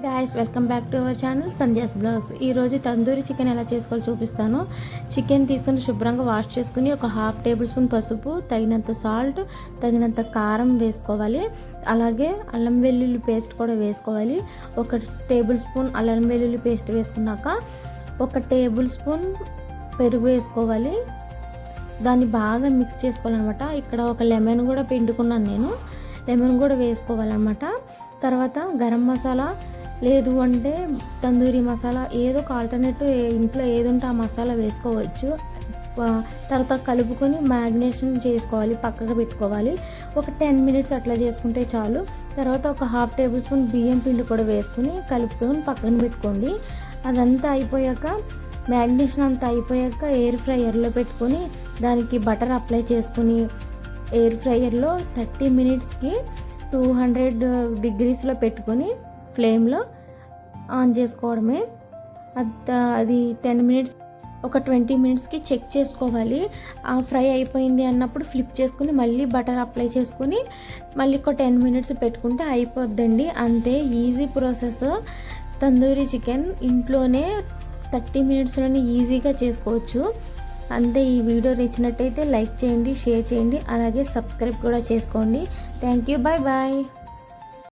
Guys welcome back to our channel Sandhya's blogs. ఈరోజు tandoori chicken ఎలా చేసుకోవాలో చూపిస్తాను. చికెన్ తీసుకుని శుభ్రంగా వాష్ చేసుకుని ఒక హాఫ్ టేబుల్ స్పూన్ పసుపు, తగినంత సాల్ట్, తగినంత కారం వేసుకోవాలి. అలాగే అల్లం వెల్లుల్లి పేస్ట్ కూడా వేసుకోవాలి. ఒక టేబుల్ స్పూన్ అల్లం వెల్లుల్లి పేస్ట్ వేసుకున్నాక ఒక టేబుల్ స్పూన్ పెరుగు వేసుకోవాలి. దాన్ని బాగా మిక్స్ చేసుకోవాలన్నమాట. ఇక్కడ ఒక లెమన్ కూడా పిండుకున్నాను నేను. లెమన్ కూడా వేసుకోవాలన్నమాట. తర్వాత గరం మసాలా లేదు అంటే తందూరి మసాలా, ఏదో ఒక ఆల్టర్నేటివ్ ఇంట్లో ఏది ఉంటే ఆ మసాలా వేసుకోవచ్చు. తర్వాత కలుపుకొని మ్యాగ్నేషన్ చేసుకోవాలి, పక్కకు పెట్టుకోవాలి. ఒక 10 మినిట్స్ అట్లా చేసుకుంటే చాలు. తర్వాత ఒక హాఫ్ టేబుల్ స్పూన్ బియ్యం పిండి కూడా వేసుకుని కలుపుకొని పక్కన పెట్టుకోండి. అదంతా అయిపోయాక, మ్యాగ్నేషన్ అంతా అయిపోయాక ఎయిర్ ఫ్రైయర్లో పెట్టుకొని దానికి బటర్ అప్లై చేసుకుని ఎయిర్ ఫ్రైయర్లో 30 మినిట్స్కి 200 డిగ్రీస్లో పెట్టుకొని ఫ్లేమ్లో ఆన్ చేసుకోవడమే. అది 10 మినిట్స్, ఒక 20 మినిట్స్కి చెక్ చేసుకోవాలి. ఆ ఫ్రై అయిపోయింది అన్నప్పుడు ఫ్లిప్ చేసుకుని మళ్ళీ బటర్ అప్లై చేసుకుని మళ్ళీ ఒక 10 మినిట్స్ పెట్టుకుంటే అయిపోద్దండి. అంతే, ఈజీ ప్రాసెస్. తందూరి చికెన్ ఇంట్లోనే 30 మినిట్స్లోనే ఈజీగా చేసుకోవచ్చు. అంతే. ఈ వీడియో నచ్చినట్టయితే లైక్ చేయండి, షేర్ చేయండి, అలాగే సబ్స్క్రైబ్ కూడా చేసుకోండి. Thank you. Bye bye.